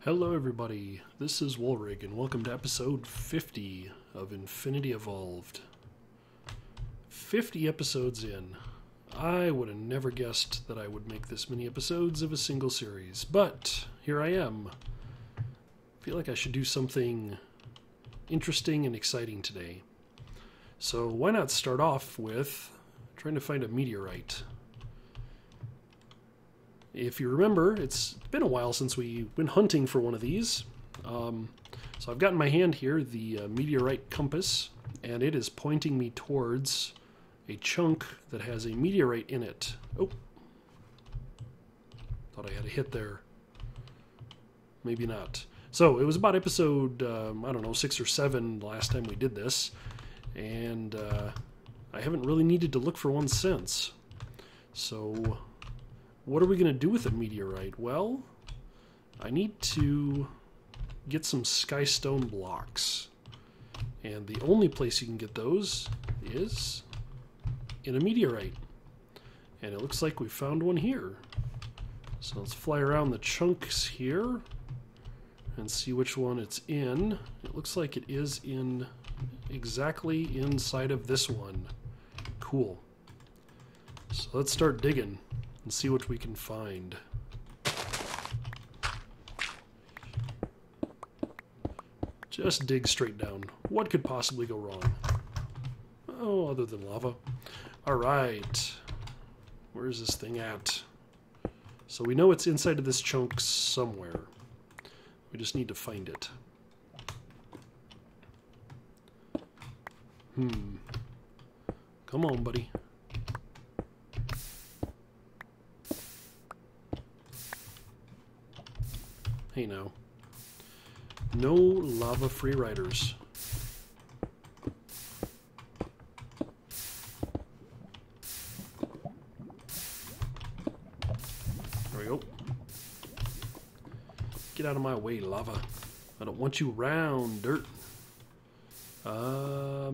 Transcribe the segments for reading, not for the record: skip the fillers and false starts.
Hello everybody, this is Woolrig and welcome to episode 50 of Infinity Evolved. 50 episodes in. I would have never guessed that I would make this many episodes of a single series, but here I am. I feel like I should do something interesting and exciting today. So why not start off with trying to find a meteorite. If you remember, it's been a while since we went hunting for one of these. So I've got in my hand here the meteorite compass, and it is pointing me towards a chunk that has a meteorite in it. Oh, thought I had a hit there. Maybe not. So it was about episode, I don't know, 6 or 7 last time we did this, and I haven't really needed to look for one since. So what are we going to do with a meteorite? Well, I need to get some skystone blocks. And the only place you can get those is in a meteorite. And it looks like we found one here. So let's fly around the chunks here and see which one it's in. It looks like it is in exactly inside of this one. Cool. So let's start digging and see what we can find. Just dig straight down. What could possibly go wrong? Oh, other than lava. Alright. Where's this thing at? So we know it's inside of this chunk somewhere. We just need to find it. Come on, buddy. Hey now. No lava free riders. There we go. Get out of my way, lava. I don't want you around, dirt. Oh.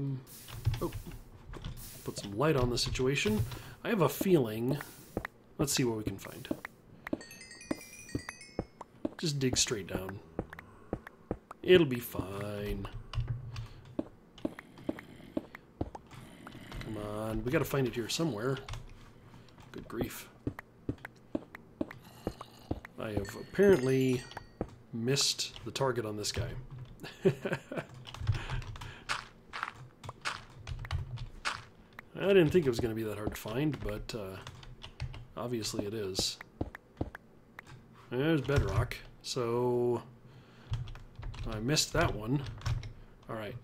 Put some light on the situation. I have a feeling. Let's see what we can find. Just dig straight down. It'll be fine. Come on, we gotta find it here somewhere. Good grief. I have apparently missed the target on this guy. I didn't think it was going to be that hard to find, but obviously it is. There's bedrock. So I missed that one. All right.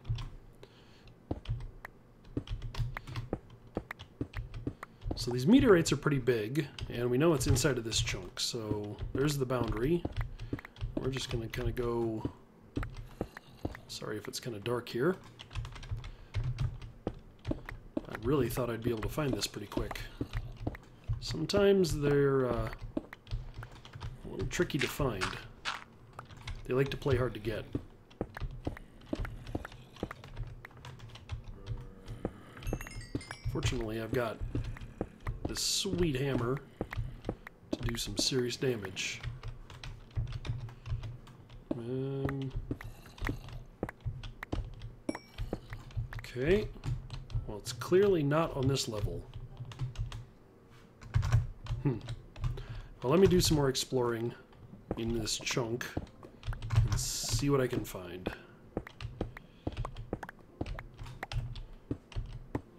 So these meteorites are pretty big, and we know it's inside of this chunk. So there's the boundary. We're just going to kind of go... Sorry if it's kind of dark here. I really thought I'd be able to find this pretty quick. Sometimes they're a little tricky to find. They like to play hard to get. Fortunately, I've got this sweet hammer to do some serious damage. Okay. Well, it's clearly not on this level. Well, let me do some more exploring in this chunk and see what I can find.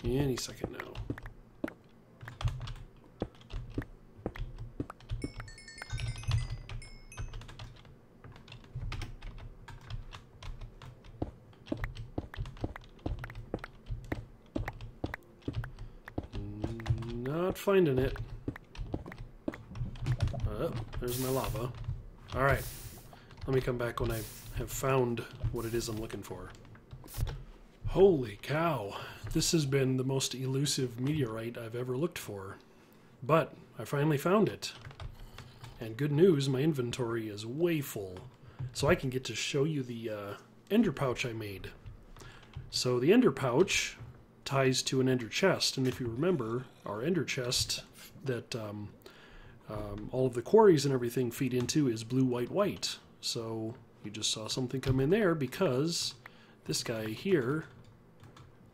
Any second now. Not finding it. Oh, there's my lava. Alright. Let me come back when I have found what it is I'm looking for. Holy cow. This has been the most elusive meteorite I've ever looked for. But I finally found it. And good news, my inventory is way full. So I can get to show you the ender pouch I made. So the ender pouch ties to an ender chest, and if you remember, our ender chest that all of the quarries and everything feed into is blue, white, white. So you just saw something come in there because this guy here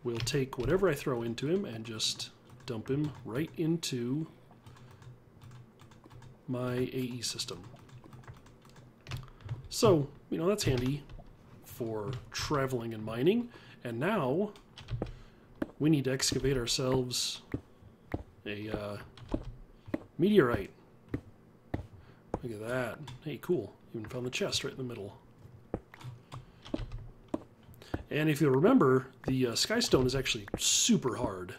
will take whatever I throw into him and just dump him right into my AE system. So, you know, that's handy for traveling and mining. And now we need to excavate ourselves a meteorite. Look at that. Hey, cool. Even found the chest right in the middle. And if you remember, the skystone is actually super hard.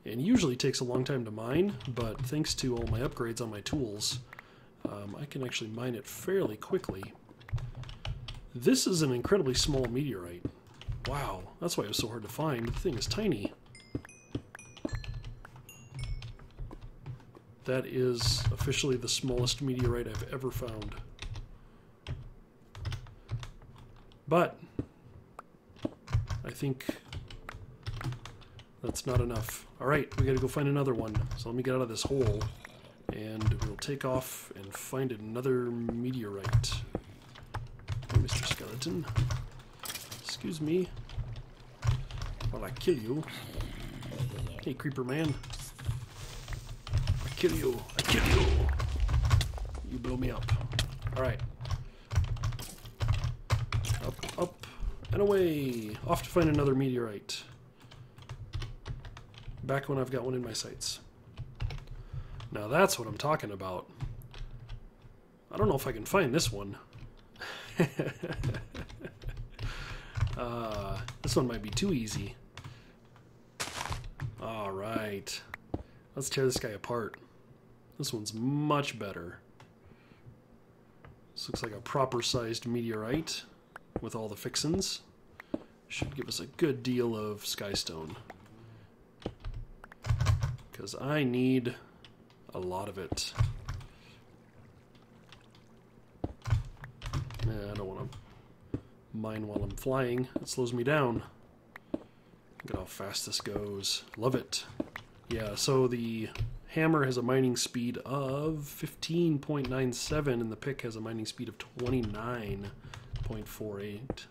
And usually takes a long time to mine, but thanks to all my upgrades on my tools, I can actually mine it fairly quickly. This is an incredibly small meteorite. Wow, that's why it was so hard to find. The thing is tiny. That is officially the smallest meteorite I've ever found. But I think that's not enough. Alright, we gotta go find another one. So let me get out of this hole and we'll take off and find another meteorite. Hey, Mr. Skeleton. Excuse me while I kill you. Hey, creeper man. I kill you. I kill you. You blow me up. Alright. Up, up, and away. Off to find another meteorite. Back when I've got one in my sights. Now that's what I'm talking about. I don't know if I can find this one. This one might be too easy. Alright. Let's tear this guy apart. This one's much better. This looks like a proper sized meteorite with all the fixins. Should give us a good deal of skystone. Because I need a lot of it. I don't want to mine while I'm flying. It slows me down. Look at how fast this goes. Love it. Yeah, so the hammer has a mining speed of 15.97 and the pick has a mining speed of 29.48.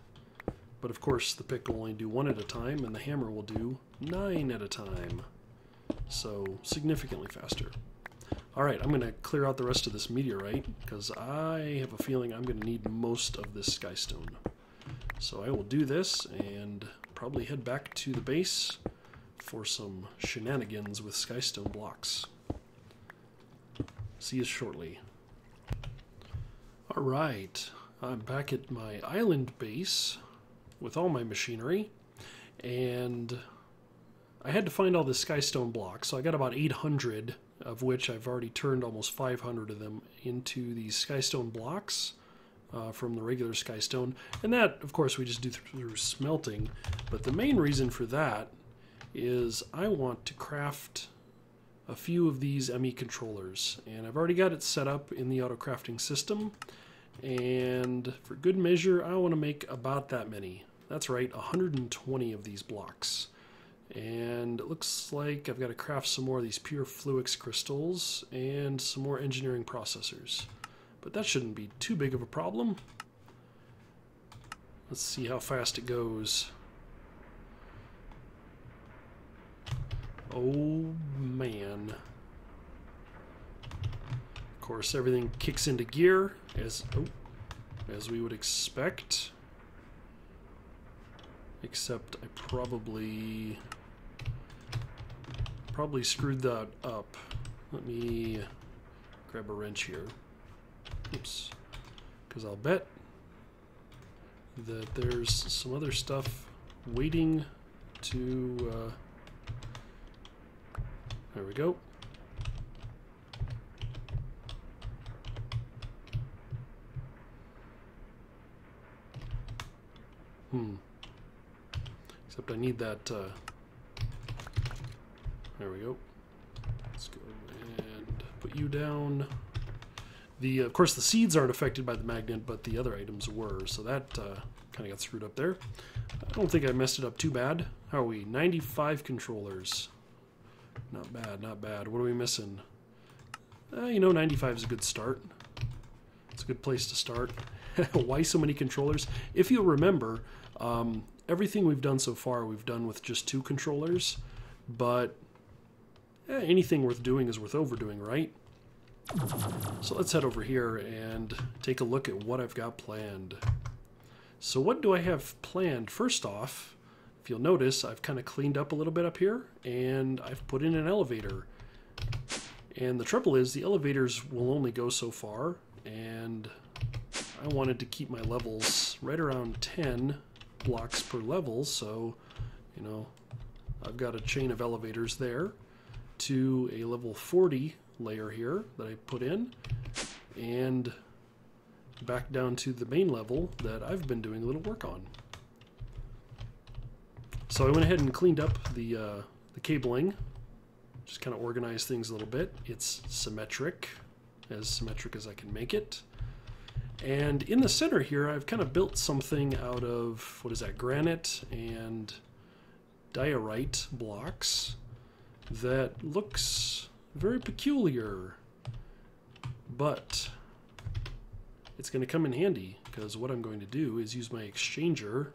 But of course the pick will only do one at a time and the hammer will do 9 at a time. So significantly faster. Alright, I'm going to clear out the rest of this meteorite because I have a feeling I'm going to need most of this skystone. So I will do this and probably head back to the base for some shenanigans with skystone blocks. See you shortly. Alright, I'm back at my island base with all my machinery, and I had to find all the skystone blocks, so I got about 800, of which I've already turned almost 500 of them into these skystone blocks from the regular skystone, and that, of course, we just do through smelting, but the main reason for that is I want to craft a few of these ME controllers, and I've already got it set up in the auto crafting system, and for good measure I want to make about that many. That's right, 120 of these blocks. And it looks like I've got to craft some more of these pure Fluix crystals and some more engineering processors. But that shouldn't be too big of a problem. Let's see how fast it goes. Oh man. Of course everything kicks into gear as we would expect. Except I probably screwed that up. Let me grab a wrench here. Oops. Because I'll bet that there's some other stuff waiting to... there we go. Except I need that, there we go. Let's go and put you down. Of course, the seeds aren't affected by the magnet, but the other items were, so that kind of got screwed up there. I don't think I messed it up too bad. How are we? 95 controllers. Not bad, not bad. What are we missing? You know, 95 is a good start. It's a good place to start. Why so many controllers? If you'll remember, everything we've done so far, we've done with just 2 controllers, but anything worth doing is worth overdoing, right? So let's head over here and take a look at what I've got planned. So what do I have planned? First off, if you'll notice, I've kind of cleaned up a little bit up here, and I've put in an elevator. And the trouble is, the elevators will only go so far, and I wanted to keep my levels right around 10 blocks per level, so, you know, I've got a chain of elevators there to a level 40 layer here that I put in, and back down to the main level that I've been doing a little work on. So I went ahead and cleaned up the cabling, just kind of organized things a little bit. It's symmetric as I can make it. And in the center here, I've kind of built something out of, what is that, granite and diorite blocks that looks very peculiar, but it's going to come in handy because what I'm going to do is use my exchanger.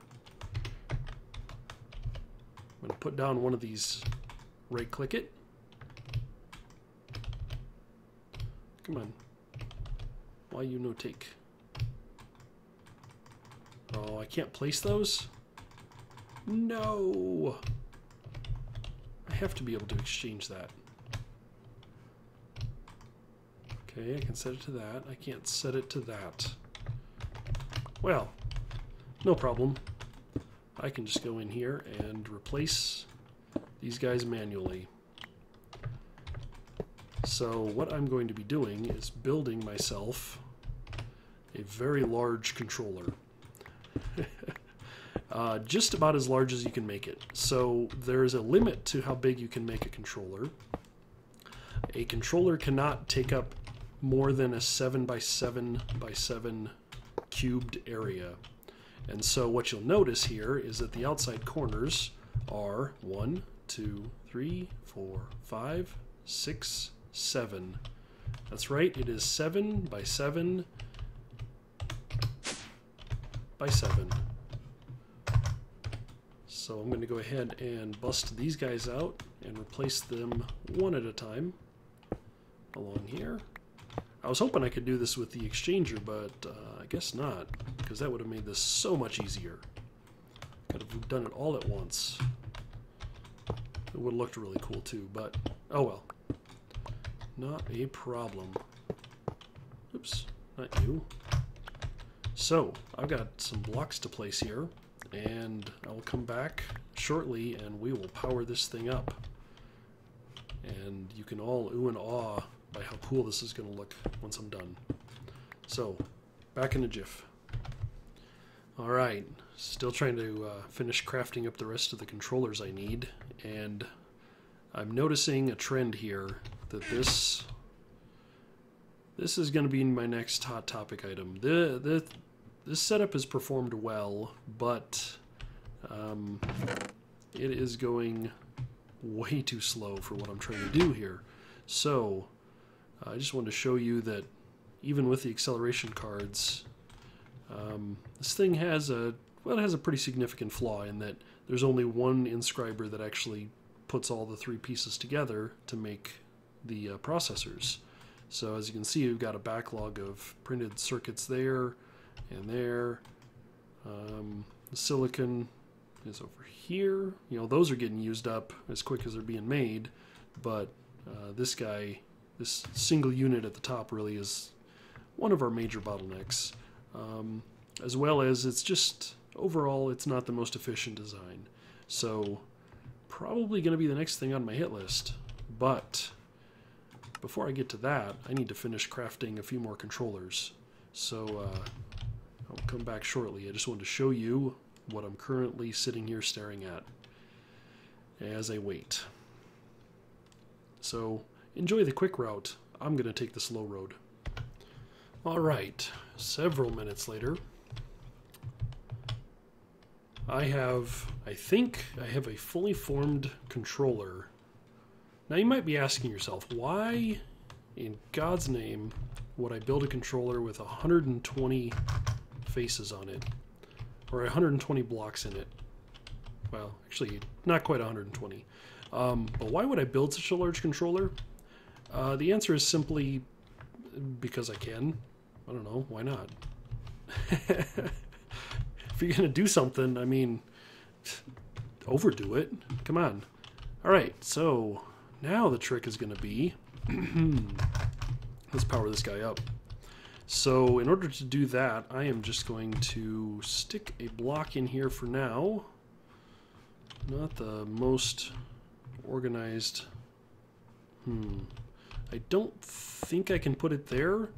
I'm going to put down one of these, right click it. Come on. Why you no take? Oh, I can't place those? No! I have to be able to exchange that. Okay, I can set it to that. I can't set it to that. Well, no problem. I can just go in here and replace these guys manually. So what I'm going to be doing is building myself a very large controller. Just about as large as you can make it. So there's a limit to how big you can make a controller. A controller cannot take up more than a 7 by 7 by 7 cubed area. And so what you'll notice here is that the outside corners are 1, 2, 3, 4, 5, 6, 7. That's right, it is 7 by 7 by 7. So I'm going to go ahead and bust these guys out and replace them one at a time along here. I was hoping I could do this with the exchanger, but I guess not, because that would have made this so much easier. Could have done it all at once. It would have looked really cool too, but oh well. Not a problem. Oops, not you. So, I've got some blocks to place here, and I will come back shortly and we will power this thing up. And you can all ooh and awe by how cool this is going to look once I'm done. So, back in a jiff. Alright, still trying to finish crafting up the rest of the controllers I need, and I'm noticing a trend here that this is going to be my next hot topic item. This setup has performed well, but it is going way too slow for what I'm trying to do here. So I just wanted to show you that even with the acceleration cards, this thing has a pretty significant flaw in that there's only one inscriber that actually puts all the 3 pieces together to make the processors. So as you can see, we've got a backlog of printed circuits there and there. The silicon is over here. You know, those are getting used up as quick as they're being made, but this single unit at the top really is one of our major bottlenecks. As well as it's just, overall, it's not the most efficient design. So probably going to be the next thing on my hit list. But before I get to that, I need to finish crafting a few more controllers. So I'll come back shortly. I just wanted to show you what I'm currently sitting here staring at as I wait. So enjoy the quick route. I'm going to take the slow road. Alright, several minutes later, I think I have a fully formed controller. Now you might be asking yourself, why in God's name would I build a controller with 120 faces on it, or 120 blocks in it. Well, actually, not quite 120. But why would I build such a large controller? The answer is simply because I can. I don't know, why not? If you're going to do something, I mean, overdo it. Come on. All right, so now the trick is going to be, let's power this guy up. So in order to do that, I am just going to stick a block in here for now. Not the most organized. I don't think I can put it there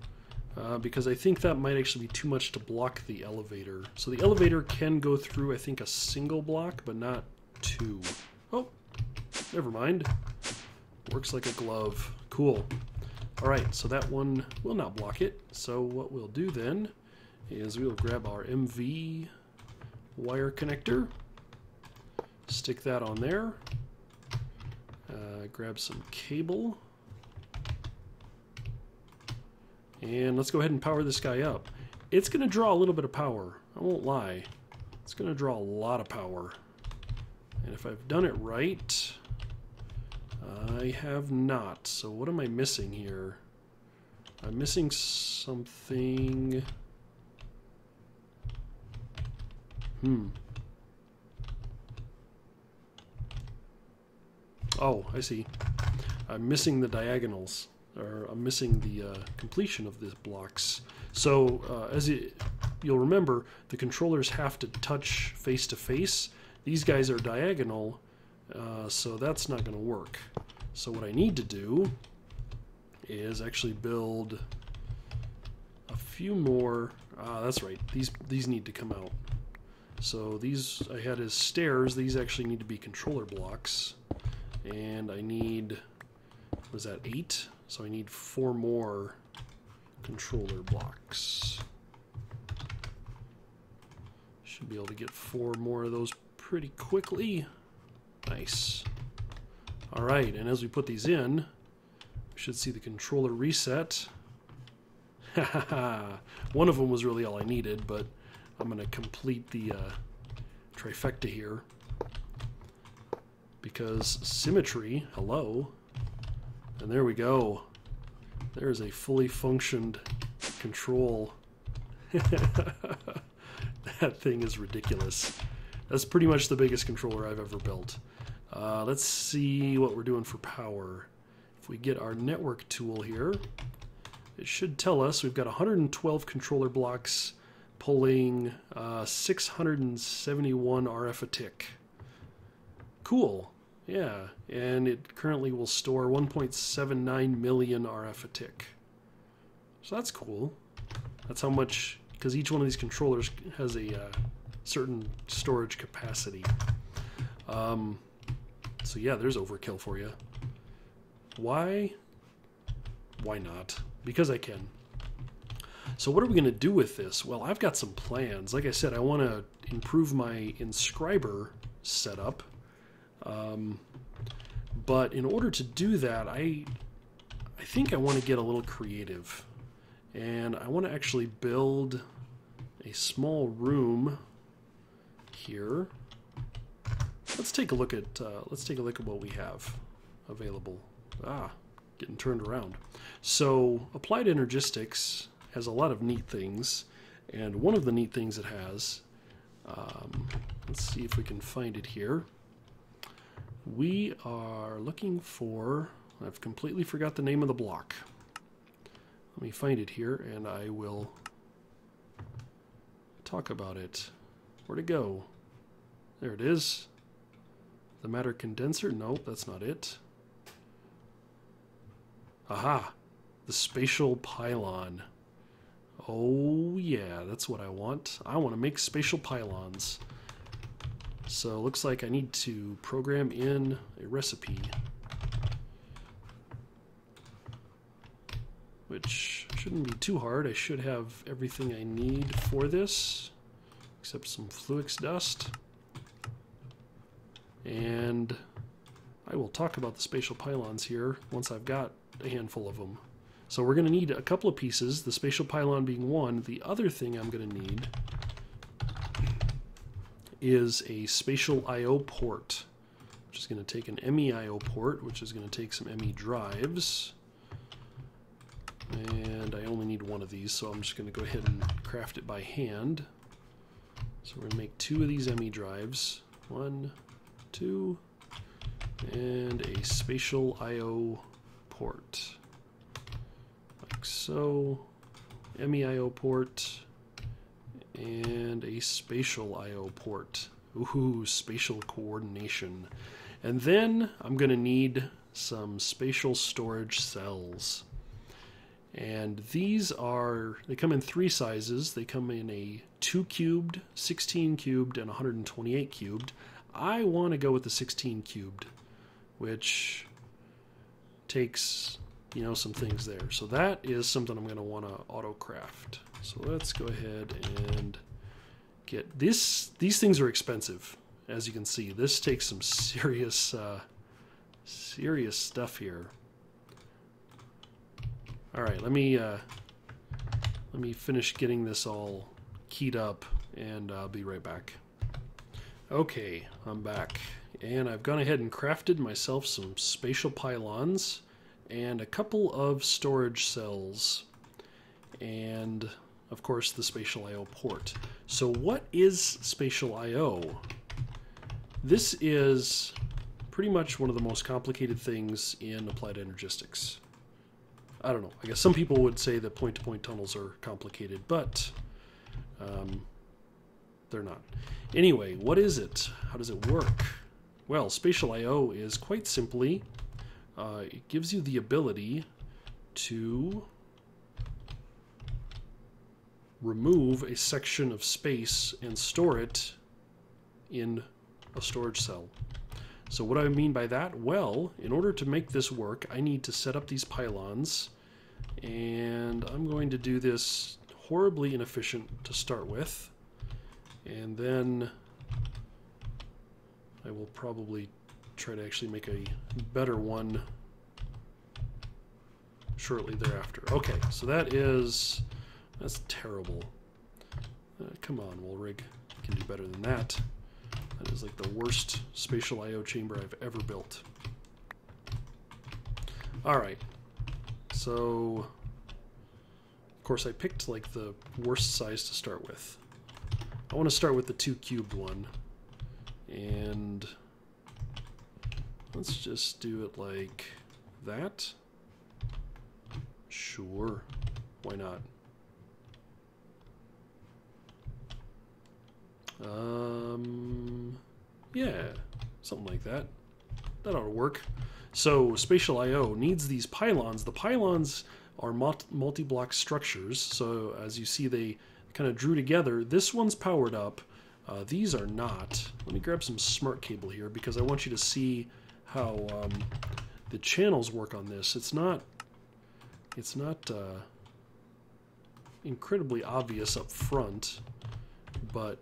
because I think that might actually be too much to block the elevator. So the elevator can go through, I think, a single block, but not two. Oh, never mind. Works like a glove. Cool. All right, so that one will not block it. So what we'll do then is we'll grab our MV wire connector, stick that on there, grab some cable, and let's go ahead and power this guy up. It's going to draw a little bit of power, I won't lie. It's going to draw a lot of power. And if I've done it right, I have not. So what am I missing here? I'm missing something. Oh, I see. I'm missing the diagonals, or I'm missing the completion of these blocks. So you'll remember, the controllers have to touch face to face. These guys are diagonal, so that's not going to work. So what I need to do is actually build a few more. That's right, these need to come out. So these I had as stairs. These actually need to be controller blocks, and I need, was that 8? So I need 4 more controller blocks. Should be able to get 4 more of those pretty quickly. Nice. All right, and as we put these in, we should see the controller reset. One of them was really all I needed, but I'm going to complete the trifecta here. Because symmetry, hello. And there we go. There's a fully functioned control. That thing is ridiculous. That's pretty much the biggest controller I've ever built. Let's see what we're doing for power. If we get our network tool here, it should tell us we've got 112 controller blocks pulling 671 RF a tick. Cool. Yeah, and it currently will store 1.79 million RF a tick. So that's cool. That's how much, because each one of these controllers has a certain storage capacity. So yeah, there's overkill for you. Why? Why not? Because I can. So what are we going to do with this? Well, I've got some plans. Like I said, I want to improve my inscriber setup. But in order to do that, I think I want to get a little creative. And I want to actually build a small room here. Let's take a look at what we have available. Getting turned around. So Applied Energistics has a lot of neat things, and one of the neat things it has, let's see if we can find it here. We are looking for, I've completely forgot the name of the block. Let me find it here and I will talk about it. Where'd it go? There it is. The matter condenser? Nope, that's not it. Aha! The spatial pylon. Oh yeah, that's what I want. I want to make spatial pylons. So it looks like I need to program in a recipe, which shouldn't be too hard. I should have everything I need for this, except some Fluix dust. And I will talk about the spatial pylons here once I've got a handful of them. So we're going to need a couple of pieces, the spatial pylon being one. The other thing I'm going to need is a spatial I/O port, which is going to take an ME I/O port, which is going to take some ME drives. And I only need one of these, so I'm just going to go ahead and craft it by hand. So we're going to make 2 of these ME drives. 1, 2, and a spatial I/O port. Like so. ME I/O port and a spatial I/O port. Ooh, spatial coordination. And then I'm going to need some spatial storage cells. And these they come in 3 sizes. They come in a 2 cubed, 16 cubed, and 128 cubed. I want to go with the 16 cubed, which takes, you know, some things there. So that is something I'm going to want to auto craft. So let's go ahead and get this. These things are expensive, as you can see. This takes some serious, serious stuff here. All right, let me finish getting this all keyed up, and I'll be right back. Okay, I'm back, and I've gone ahead and crafted myself some spatial pylons and a couple of storage cells, and of course the spatial I/O port. So what is spatial I/O? This is pretty much one of the most complicated things in applied energistics. I don't know. I guess some people would say that point-to-point tunnels are complicated, but they're not. Anyway, what is it? How does it work? Well, spatial I/O is quite simply, it gives you the ability to remove a section of space and store it in a storage cell. So what do I mean by that? Well, in order to make this work, I need to set up these pylons, and I'm going to do this horribly inefficient to start with, and then I will probably try to actually make a better one shortly thereafter. Okay, so that's terrible. Come on, Woolrig, you can do better than that. That is like the worst spatial I/O chamber I've ever built. Alright, so of course I picked like the worst size to start with. I want to start with the 2 cubed one, and let's just do it like that. Sure, why not? Yeah, something like that. That ought to work. So spatial I/O needs these pylons. The pylons are multi-block structures, so as you see they kind of drew together. This one's powered up. These are not. Let me grab some smart cable here because I want you to see how the channels work on this. It's not incredibly obvious up front, but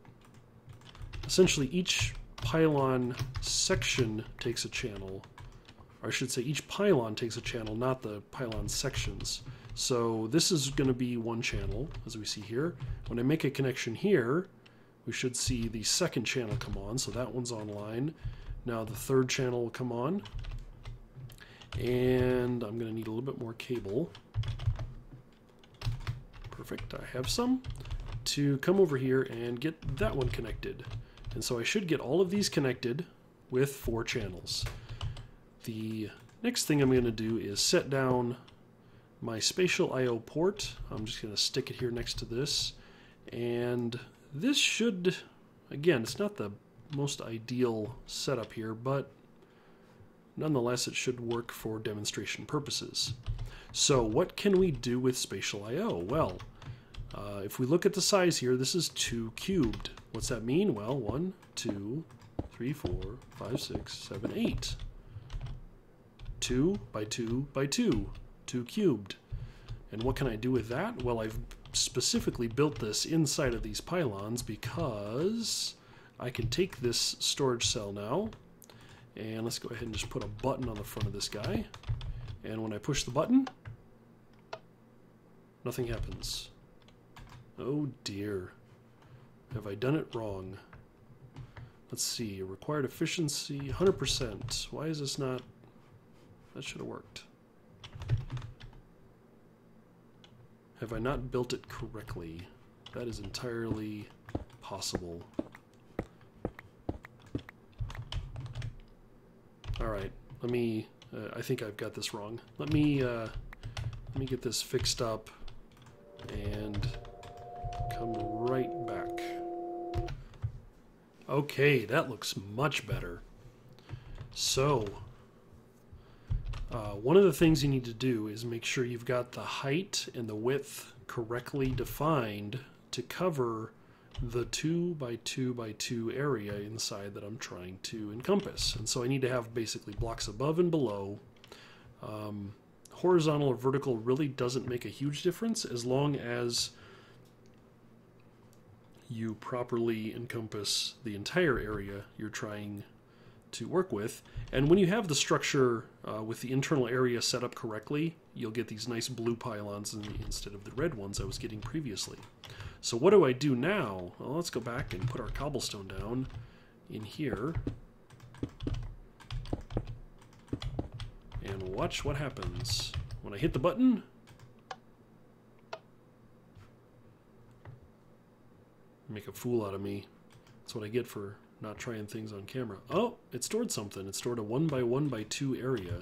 essentially each pylon section takes a channel, or I should say each pylon takes a channel, not the pylon sections. So this is going to be one channel, as we see here. When I make a connection here, we should see the second channel come on, so that one's online. Now the third channel will come on, and I'm going to need a little bit more cable. Perfect, I have some, to come over here and get that one connected. And so I should get all of these connected with 4 channels. The next thing I'm going to do is set down my spatial I/O port. I'm just going to stick it here next to this. And this should, again, it's not the most ideal setup here, but nonetheless it should work for demonstration purposes. So what can we do with spatial I/O? Well, if we look at the size here, this is 2 cubed. What's that mean? Well, 1, 2, 3, 4, 5, 6, 7, 8. 2 by 2 by 2. 2 cubed. And what can I do with that? Well, I've specifically built this inside of these pylons because I can take this storage cell now, and let's go ahead and just put a button on the front of this guy. And when I push the button, Nothing happens. Oh dear. Have I done it wrong? Let's see. Required efficiency, 100%. Why is this not... That should have worked. Have I not built it correctly? That is entirely possible. Alright, let me... I think I've got this wrong. Let me get this fixed up and come right back. Okay, that looks much better. So, one of the things you need to do is make sure you've got the height and the width correctly defined to cover the 2 by 2 by 2 area inside that I'm trying to encompass. And so I need to have basically blocks above and below. Horizontal or vertical really doesn't make a huge difference as long as you properly encompass the entire area you're trying to work with. And when you have the structure with the internal area set up correctly, you'll get these nice blue pylons instead of the red ones I was getting previously. So what do I do now? Well, let's go back and put our cobblestone down in here. And watch what happens. When I hit the button, make a fool out of me. That's what I get for not trying things on camera. Oh, it stored something. It stored a 1 by 1 by 2 area.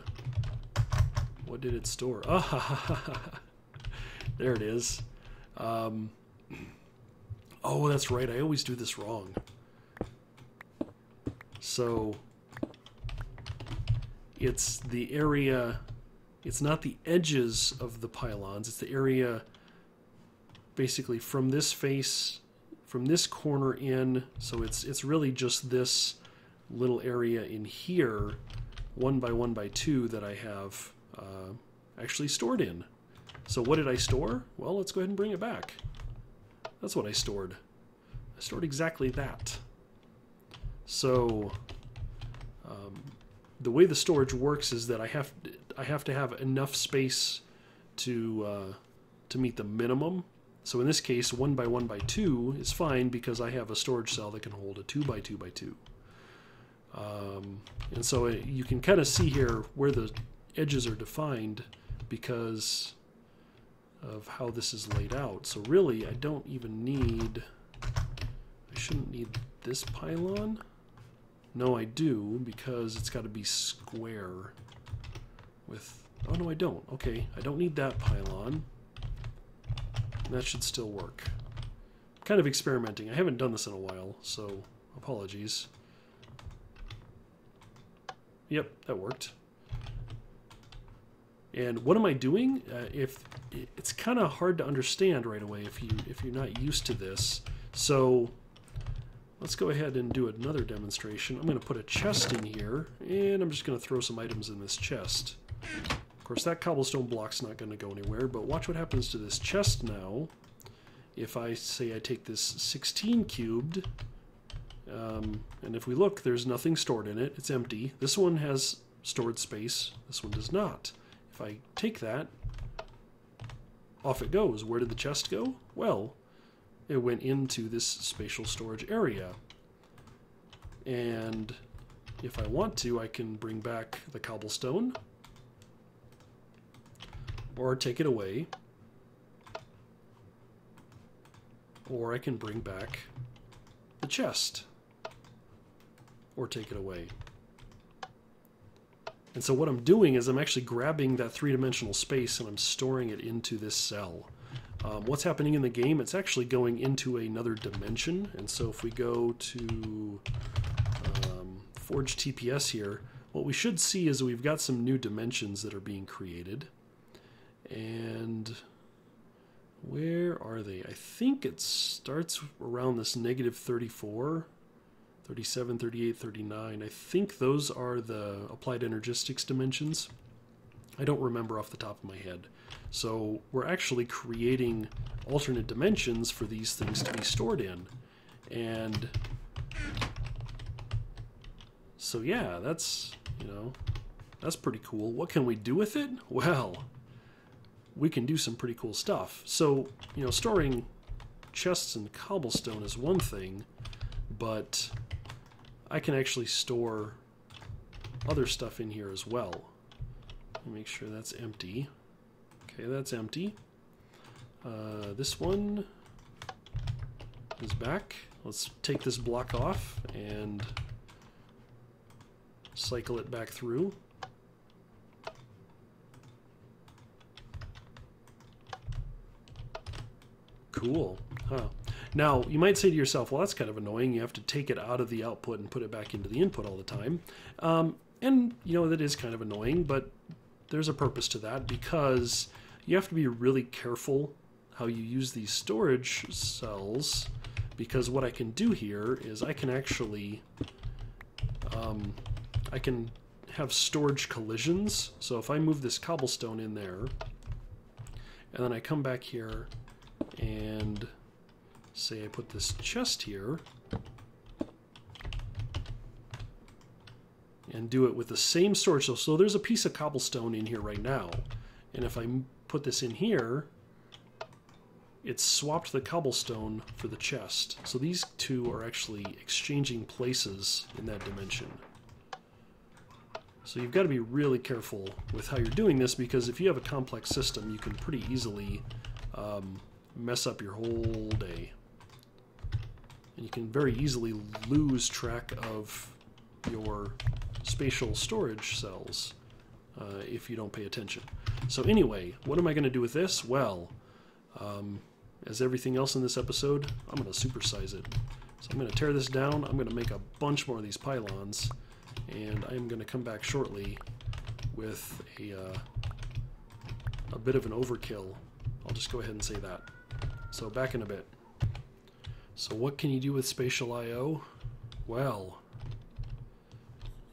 What did it store? Ah, there it is. Oh, that's right. I always do this wrong. So it's the area, it's not the edges of the pylons, it's the area basically from this face, from this corner in. So it's really just this little area in here, 1 by 1 by 2, that I have actually stored in. So what did I store? Well, let's go ahead and bring it back. That's what I stored. I stored exactly that. So the way the storage works is that I have to have enough space to meet the minimum. So in this case, 1 by 1 by 2 is fine because I have a storage cell that can hold a 2 by 2 by 2. And so you can kind of see here where the edges are defined because of how this is laid out. So really, I don't even need... I shouldn't need this pylon. No, I do, because it's got to be square with... Oh, no, I don't. Okay, I don't need that pylon. That should still work. I'm kind of experimenting. I haven't done this in a while, so apologies. Yep, that worked. And what am I doing? If it's kind of hard to understand right away if you're not used to this. So let's go ahead and do another demonstration. I'm going to put a chest in here, and I'm just going to throw some items in this chest. Of course, that cobblestone block's not going to go anywhere, but watch what happens to this chest now. If I say I take this 16 cubed, and if we look, there's nothing stored in it. It's empty. This one has stored space. This one does not. If I take that, off it goes. Where did the chest go? Well, it went into this spatial storage area. And if I want to, I can bring back the cobblestone or take it away, or I can bring back the chest or take it away. And so what I'm doing is I'm actually grabbing that three-dimensional space and I'm storing it into this cell. What's happening in the game? It's actually going into another dimension. And so if we go to Forge TPS here, what we should see is we've got some new dimensions that are being created. And where are they? I think it starts around this negative 34, 37, 38, 39. I think those are the applied energistics dimensions. I don't remember off the top of my head. So we're actually creating alternate dimensions for these things to be stored in. And so yeah, that's, that's pretty cool. What can we do with it? Well, we can do some pretty cool stuff. So, you know, storing chests and cobblestone is one thing, but I can actually store other stuff in here as well. Let me make sure that's empty. Okay, that's empty. This one is back. Let's take this block off and cycle it back through. Cool. Huh. Now, you might say to yourself, well, that's kind of annoying. You have to take it out of the output and put it back into the input all the time. And, you know, that is kind of annoying, but there's a purpose to that, because you have to be really careful how you use these storage cells, because what I can do here is I can actually I can have storage collisions. So if I move this cobblestone in there, and then I come back here and say I put this chest here, and do it with the same storage. So there's a piece of cobblestone in here right now, and if I put this in here, it's swapped the cobblestone for the chest. So these two are actually exchanging places in that dimension. So you've got to be really careful with how you're doing this, because if you have a complex system, you can pretty easily mess up your whole day. And you can very easily lose track of your spatial storage cells if you don't pay attention. So anyway, what am I going to do with this? Well, as everything else in this episode, I'm going to supersize it. So I'm going to tear this down. I'm going to make a bunch more of these pylons, and I'm going to come back shortly with a bit of an overkill. I'll just go ahead and say that. So back in a bit. So what can you do with spatial I/O? Well,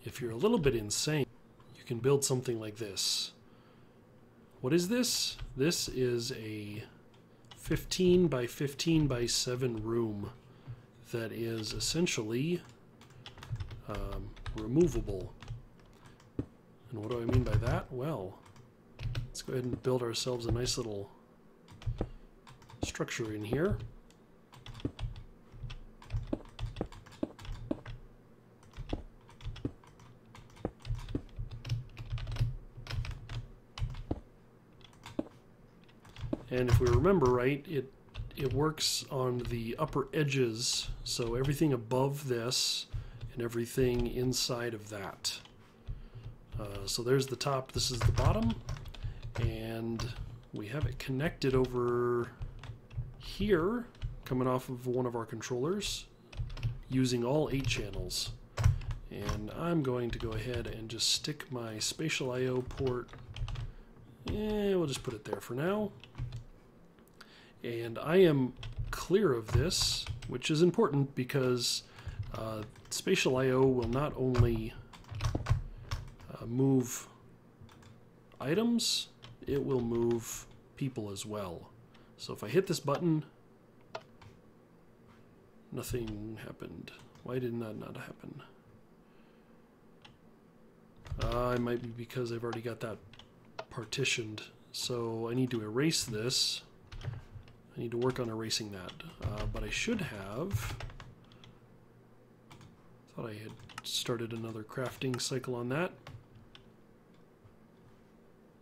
if you're a little bit insane, you can build something like this. What is this? This is a 15 by 15 by 7 room that is essentially removable. And what do I mean by that? Well, let's go ahead and build ourselves a nice little structure in here. And if we remember right, it works on the upper edges, so everything above this and everything inside of that. So there's the top, this is the bottom, and we have it connected over here, coming off of one of our controllers, using all 8 channels. And I'm going to go ahead and just stick my spatial I/O port, we'll just put it there for now. And I am clear of this, which is important because spatial I/O will not only move items, it will move people as well. So if I hit this button, nothing happened. Why did that not happen? It might be because I've already got that partitioned. So I need to erase this. I need to work on erasing that, but I should have. Thought I had started another crafting cycle on that.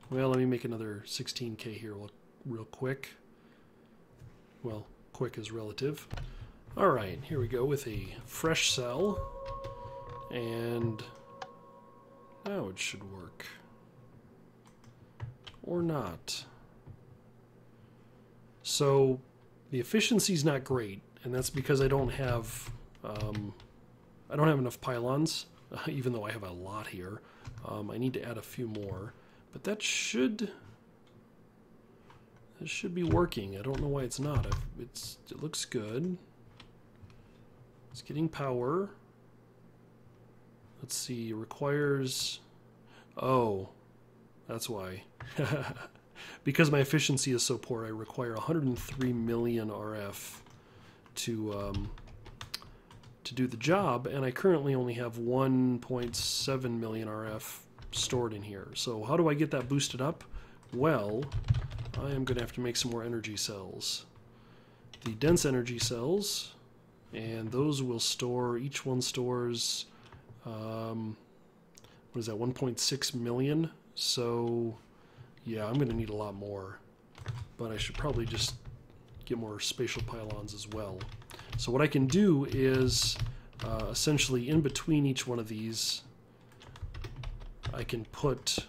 Well, let me make another 16K here real quick. Well, quick is relative. All right, here we go with a fresh cell, and now it should work, or not. So the efficiency is not great, and that's because I don't have enough pylons, even though I have a lot here. I need to add a few more, but that should be working. I don't know why it's not. It looks good. It's getting power. Let's see. It requires. Oh, that's why. Because my efficiency is so poor, I require 103 million RF to do the job, and I currently only have 1.7 million RF stored in here. So how do I get that boosted up? Well, I am going to have to make some more energy cells. The dense energy cells, and those will store, each one stores, what is that, 1.6 million? So, yeah, I'm going to need a lot more. But I should probably just get more spatial pylons as well. So what I can do is, essentially in between each one of these, I can put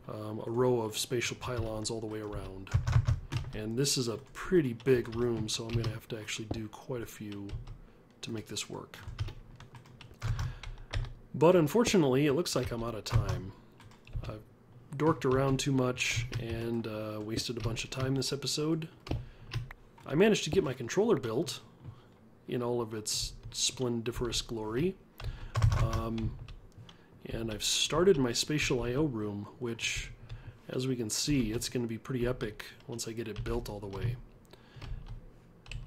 a row of spatial pylons all the way around. And this is a pretty big room, so I'm going to have to actually do quite a few to make this work. But unfortunately, it looks like I'm out of time. I've dorked around too much and wasted a bunch of time this episode. I managed to get my controller built in all of its splendiferous glory. And I've started my spatial I/O room, which, as we can see, it's going to be pretty epic once I get it built all the way.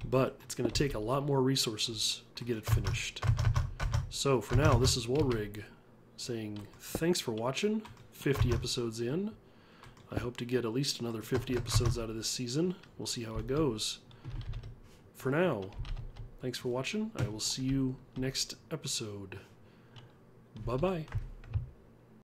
But it's going to take a lot more resources to get it finished. So for now, this is Wolrig saying thanks for watching. 50 episodes in. I hope to get at least another 50 episodes out of this season. We'll see how it goes. For now, thanks for watching. I will see you next episode. Bye-bye.